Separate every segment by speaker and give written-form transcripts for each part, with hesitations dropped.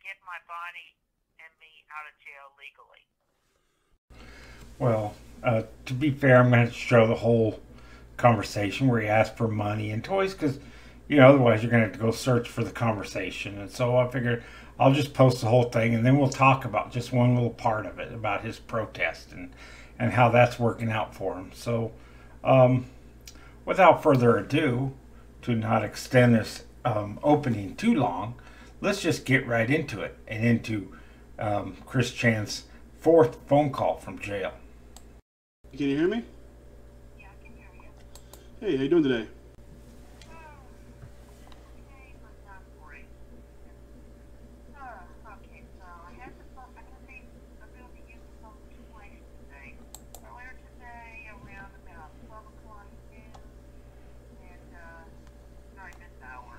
Speaker 1: get my body and me out of jail legally.
Speaker 2: Well, to be fair, I'm going to show the whole conversation where he asked for money and toys because, otherwise you're going to have to go search for the conversation. And so I figured I'll just post the whole thing and then we'll talk about just one little part of it about his protest and how that's working out for him. So, um, without further ado, to not extend this opening too long, let's just get right into it and into Chris Chan's fourth phone call from jail.
Speaker 3: Can you hear me?
Speaker 1: Yeah, I can hear you.
Speaker 3: Hey, how you doing today?
Speaker 1: Okay, but not great. Okay, so I had to phone, I can see the building use the phone twice today. Earlier today, around about 12 o'clock noon, and during this hour.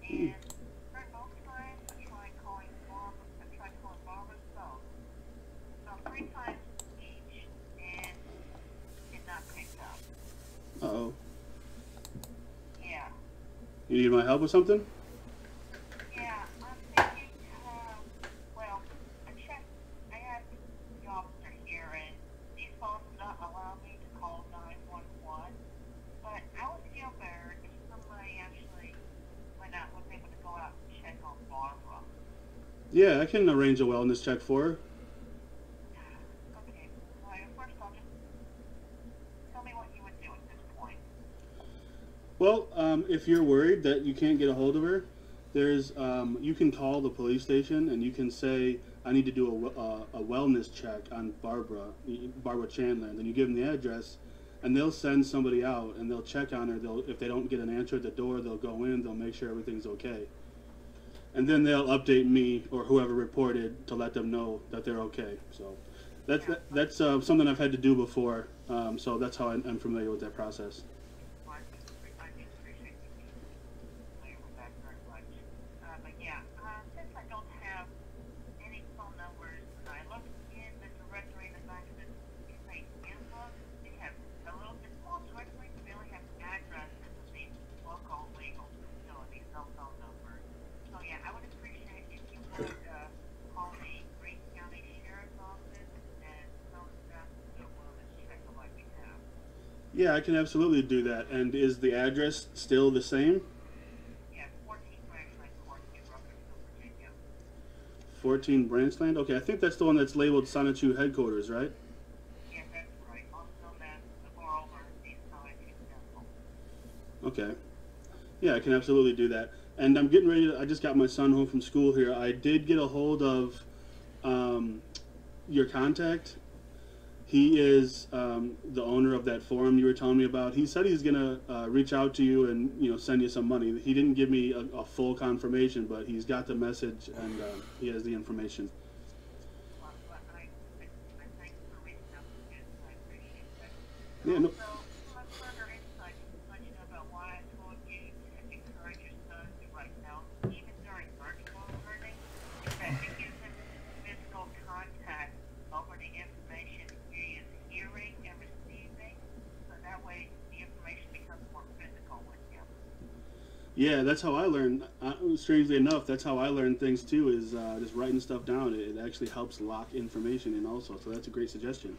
Speaker 1: And during both times, I tried calling Barbara's phone. So 3 times each, and did not pick up.
Speaker 3: Uh-oh.
Speaker 1: Yeah.
Speaker 3: You need my help with something?
Speaker 1: Yeah, I'm thinking, well, I had the officer here, and these phones do not allow me to call 911, but I would feel better if somebody actually was able to go out and check on Barbara.
Speaker 3: Yeah, I can arrange a wellness check for her.
Speaker 1: Okay, well, first of all, just tell me what you would do at this point.
Speaker 3: Well, if you're worried that you can't get a hold of her, you can call the police station and you can say, I need to do a wellness check on Barbara Chandler. And then you give them the address, and they'll send somebody out and they'll check on her. If they don't get an answer at the door, they'll go in, they'll make sure everything's okay. And then they'll update me or whoever reported to let them know that they're okay. So that's something I've had to do before. So that's how I'm familiar with that process.
Speaker 1: I do appreciate you being familiar with that very much. But yeah, since I don't have any phone numbers, I looked in the directory in the back of this inbox. They have a little bit small directory, but they only have addresses of these local legal facilities, no phone numbers. So yeah, I would appreciate if you would call the Greene County Sheriff's Office and tell the staff to do a wellness check on my behalf.
Speaker 3: Yeah, I can absolutely do that. And is the address still the same?
Speaker 1: Yeah, 14 Branchline Court in Ruckersville, Virginia.
Speaker 3: 14 Branchland? Okay, I think that's the one that's labeled Sonichu headquarters, right?
Speaker 1: Yeah, that's right. Also, that's the moreover, East Side Temple.
Speaker 3: Okay. Yeah, I can absolutely do that. And I'm getting ready I just got my son home from school here. I did get a hold of your contact. He is the owner of that forum you were telling me about. He said he's going to reach out to you and send you some money. He didn't give me a full confirmation, but he's got the message and he has the information.
Speaker 1: Well, I thank you for reaching out to me. I appreciate that.
Speaker 3: Yeah, no.
Speaker 1: Also, some further insight to let you know about why I told you to encourage your son to write notes, even during virtual learning, is that it gives him physical contact over the information he is hearing and receiving, so that way the information becomes more physical with him.
Speaker 3: Yeah, that's how I learn. Strangely enough, that's how I learn things too, is just writing stuff down. It actually helps lock information in also, so that's a great suggestion.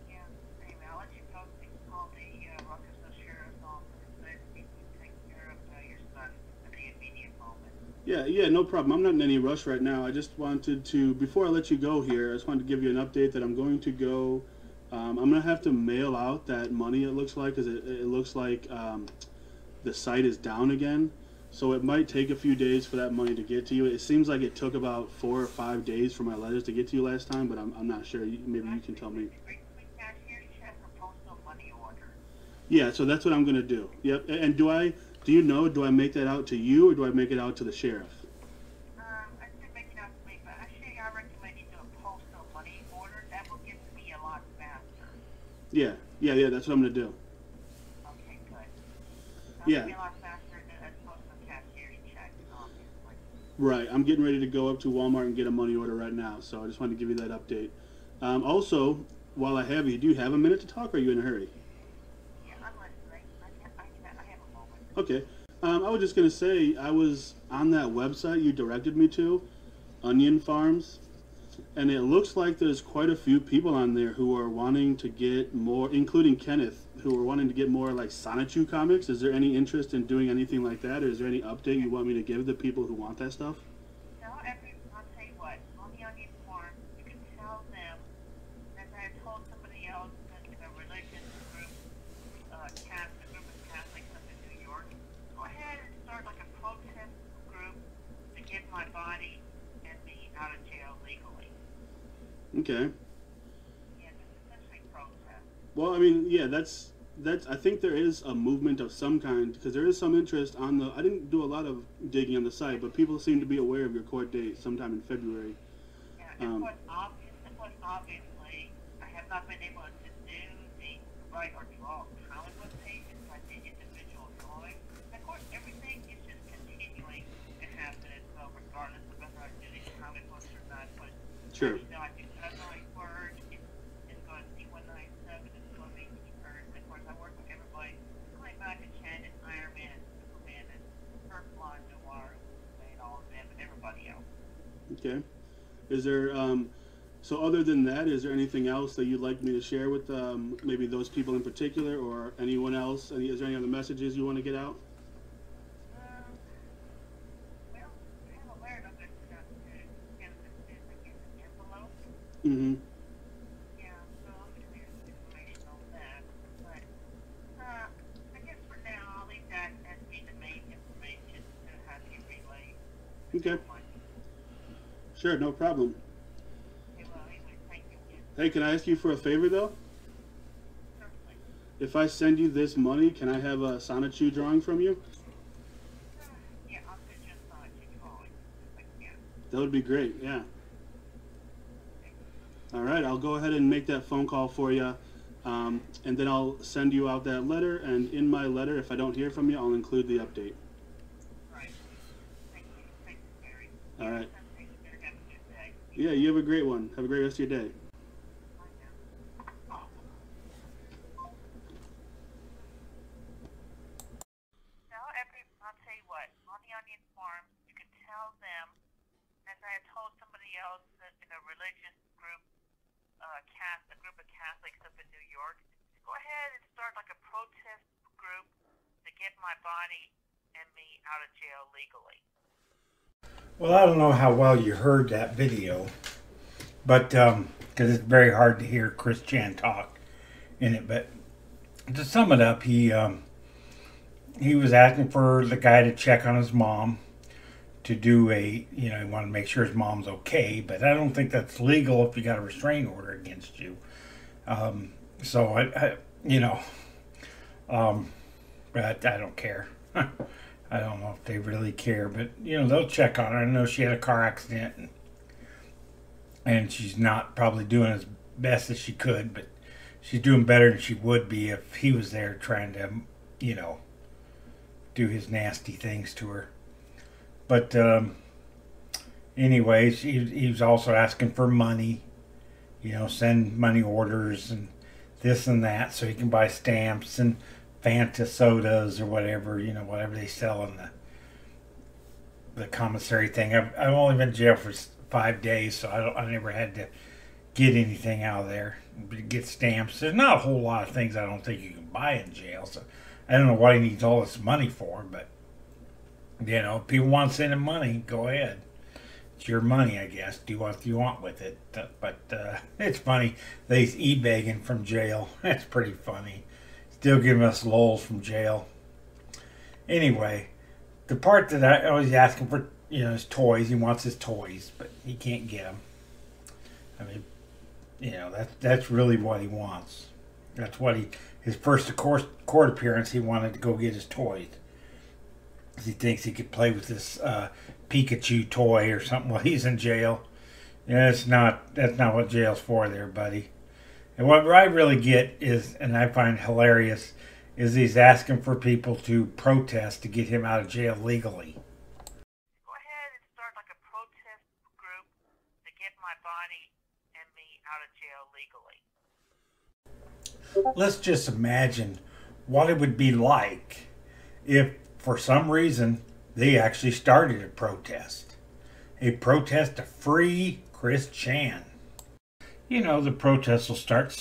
Speaker 1: Yeah, anyway, I'll let you go. You can call the Ruckersville Sheriff's Office and see if you can take care of your son at the immediate moment.
Speaker 3: Yeah, no problem. I'm not in any rush right now. I just wanted to, before I let you go here, I just wanted to give you an update that I'm going to go, I'm going to have to mail out that money, it looks like, because it looks like the site is down again. So it might take a few days for that money to get to you. It seems like it took about 4 or 5 days for my letters to get to you last time, but I'm not sure. Maybe you can tell me.
Speaker 1: Are you doing cashier's check or postal money order?
Speaker 3: Yeah, so that's what I'm going to do. Yep. And do I make that out to you or do I make it out to the sheriff?
Speaker 1: I said make it out to me, but actually I recommend you do a postal money order. That will get to me a lot faster.
Speaker 3: Yeah, that's what I'm going to do.
Speaker 1: Okay, good. That'll
Speaker 3: Yeah.
Speaker 1: be a lot faster than a postal cashier's check, obviously.
Speaker 3: Right. I'm getting ready to go up to Walmart and get a money order right now, so I just wanted to give you that update. Also, while I have you, do you have a minute to talk or are you in a hurry?
Speaker 1: Yeah, I'm listening. I have a moment.
Speaker 3: Okay. I was just going to say, I was on that website you directed me to. Onion Farms, and it looks like there's quite a few people on there who are wanting to get more, including Kenneth, who are wanting to get more like Sonichu comics. Is there any interest in doing anything like that, or is there any update you want me to give the people who want that stuff?
Speaker 1: I'll tell you what, on the Onion Farm, you can tell them, as I had told somebody else in a religious group, a group of Catholics up in New York, go ahead and start like a protest group to get my body and me out of jail legally.
Speaker 3: Okay.
Speaker 1: Yeah, this is essentially protest.
Speaker 3: Well, I mean, yeah, that's. I think there is a movement of some kind, because there is some interest on the. I didn't do a lot of digging on the site, but people seem to be aware of your court date sometime in February.
Speaker 1: Yeah, of course, obviously, I have not been able to do the write or draw comic book pages like the individual drawing. Of course, everything is just continuing to happen as well, regardless of whether I do these comic books or not. But
Speaker 3: Sure.
Speaker 1: you know, I do Sunlight Word. It's going to C197. It's going to be Earth. Of course, I work with everybody. Going back to Shannon, Iron Man, Superman, and Earth Blonde Noir, and all of them, and everybody else.
Speaker 3: Okay. Is there, so other than that, is there anything else that you'd like me to share with maybe those people in particular, or anyone else? Is there any other messages you want to get out?
Speaker 1: Well, I'm aware of it. Get an envelope.
Speaker 3: Mm-hmm.
Speaker 1: Yeah, so there's information on that. But I guess for now, I'll leave that as being the main information to have you relay.
Speaker 3: Okay. Sure, no problem.
Speaker 1: Okay, well, anyway, thank you again.
Speaker 3: Hey, can I ask you for a favor, though?
Speaker 1: Certainly.
Speaker 3: If I send you this money, can I have a Sonichu drawing from you?
Speaker 1: Yeah, I'll send you a sign to drawing. If I can.
Speaker 3: That would be great, yeah. All right, I'll go ahead and make that phone call for you, and then I'll send you out that letter, and in my letter, if I don't hear from you, I'll include the update.
Speaker 1: Right. Thank you. Thank you, Barry.
Speaker 3: All right.
Speaker 1: Have a good day.
Speaker 3: Yeah, you have a great one. Have a great rest of your day.
Speaker 1: Bye now. I'll tell you what, on the Onion Farm, you can tell them, as I had told somebody else in a religious group, a group of Catholics up in New York, go ahead and start like a protest group to get my body and me out of jail legally.
Speaker 2: Well, I don't know how well you heard that video, but because it's very hard to hear Chris Chan talk in it. But to sum it up, he was asking for the guy to check on his mom, to do he wanted to make sure his mom's okay, but I don't think that's legal if you got a restraining order against you. So but I don't care. I don't know if they really care, but they'll check on her. I know she had a car accident, and she's not probably doing as best as she could, but she's doing better than she would be if he was there trying to, do his nasty things to her. But anyways, he was also asking for money, send money orders and this and that so he can buy stamps and Fanta sodas or whatever, whatever they sell in the commissary thing. I've only been in jail for 5 days, so I never had to get anything out of there. Get stamps. There's not a whole lot of things I don't think you can buy in jail, so I don't know what he needs all this money for, but if people want to send him money, go ahead. It's your money, I guess. Do what you want with it. But it's funny. They's e-begging from jail. That's pretty funny. Still giving us lulls from jail. Anyway, the part that I was asking for, his toys. He wants his toys, but he can't get them. I mean, that's really what he wants. That's what his first court appearance, he wanted to go get his toys. He thinks he could play with this Pikachu toy or something while he's in jail. That's not what jail's for there, buddy. And what I really get is, and I find hilarious, is he's asking for people to protest to get him out of jail legally.
Speaker 1: Go ahead and start like a protest group to get my body and me out of jail legally.
Speaker 2: Let's just imagine what it would be like if, for some reason, they actually started a protest a protest to free Chris Chan. You know, the protests will start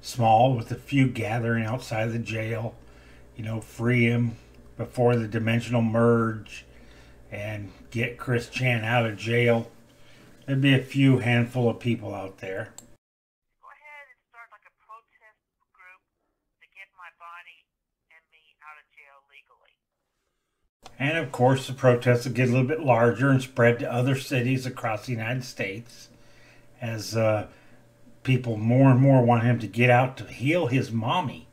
Speaker 2: small with a few gathering outside the jail. You know, free him before the dimensional merge and get Chris Chan out of jail. There'd be a few handful of people out there.
Speaker 1: Go ahead and start like a protest group to get my body and me out of jail legally.
Speaker 2: And of course, the protests will get a little bit larger and spread to other cities across the United States as people more and more want him to get out to heal his mommy.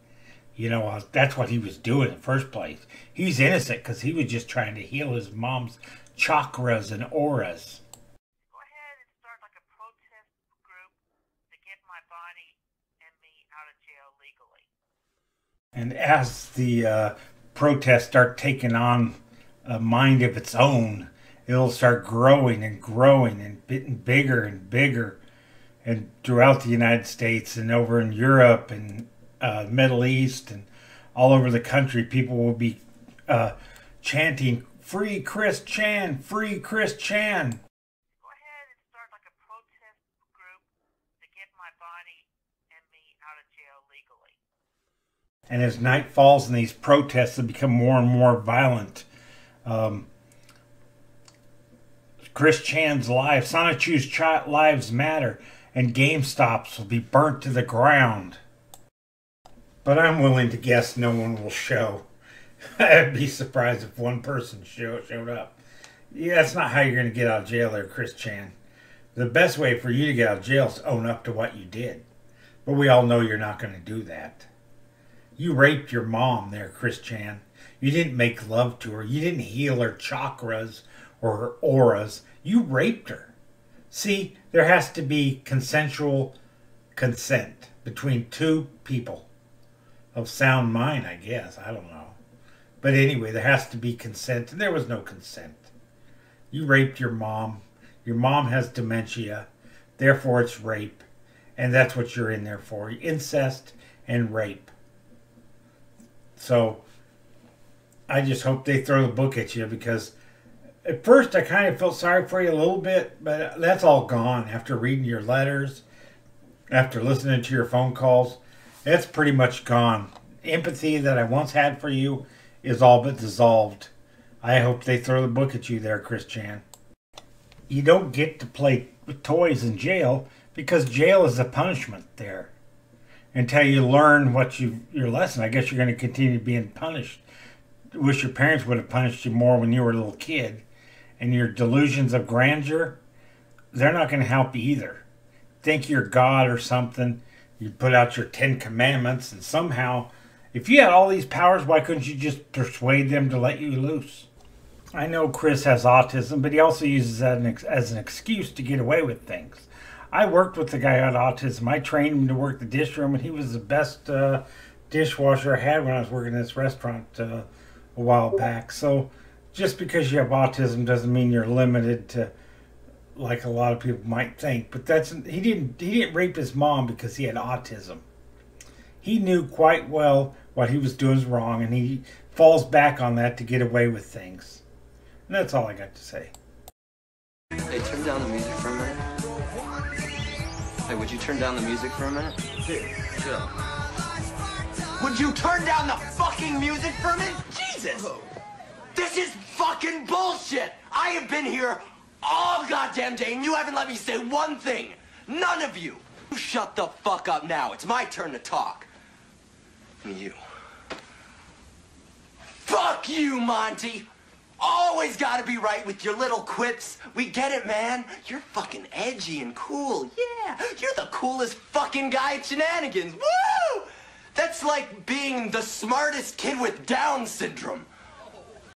Speaker 2: You know, that's what he was doing in the first place. He's innocent because he was just trying to heal his mom's chakras and auras.
Speaker 1: Go ahead and start like a protest group to get my body and me out of jail legally.
Speaker 2: And as the protests start taking on a mind of its own, it'll start growing and growing and getting bigger and bigger. And throughout the United States and over in Europe and Middle East and all over the country, people will be chanting, "Free Chris Chan! Free Chris Chan!"
Speaker 1: Go ahead and start like a protest group to get my body and me out of jail legally.
Speaker 2: And as night falls and these protests have become more and more violent, Chris Chan's life, Sonichu's lives matter, and GameStops will be burnt to the ground. But I'm willing to guess no one will show. I'd be surprised if one person showed up. Yeah, that's not how you're going to get out of jail there, Chris Chan. The best way for you to get out of jail is to own up to what you did. But we all know you're not going to do that. You raped your mom there, Chris Chan. You didn't make love to her. You didn't heal her chakras or her auras. You raped her. See, there has to be consensual consent between two people of sound mind, I guess. I don't know. But anyway, there has to be consent, and there was no consent. You raped your mom. Your mom has dementia. Therefore, it's rape. And that's what you're in there for. Incest and rape. So, I just hope they throw the book at you, because at first I kind of felt sorry for you a little bit, but that's all gone after reading your letters, after listening to your phone calls. It's pretty much gone. Empathy that I once had for you is all but dissolved. I hope they throw the book at you there, Chris Chan. You don't get to play with toys in jail because jail is a punishment there. Until you learn your lesson, I guess you're going to continue being punished. Wish your parents would have punished you more when you were a little kid. And your delusions of grandeur, they're not going to help you either. Think you're God or something. You put out your 10 Commandments, and somehow, if you had all these powers, why couldn't you just persuade them to let you loose? I know Chris has autism, but he also uses that as an excuse to get away with things. I worked with the guy who had autism. I trained him to work the dish room, and he was the best dishwasher I had when I was working in this restaurant a while back. So just because you have autism doesn't mean you're limited to, like a lot of people might think. But he didn't rape his mom because he had autism. He knew quite well what he was doing was wrong, and he falls back on that to get away with things. And that's all I got to say.
Speaker 4: Hey, turn down the music for a minute. Hey, would you turn down the music for a minute? Here, chill.
Speaker 5: Would you turn down the fucking music for a minute? Jesus! This is fucking bullshit! I have been here all goddamn day and you haven't let me say one thing! None of you! You shut the fuck up now. It's my turn to talk. You. Fuck you, Monty! Always gotta be right with your little quips. We get it, man. You're fucking edgy and cool. Yeah, you're the coolest fucking guy at Shenanigans. Woo! That's like being the smartest kid with Down syndrome.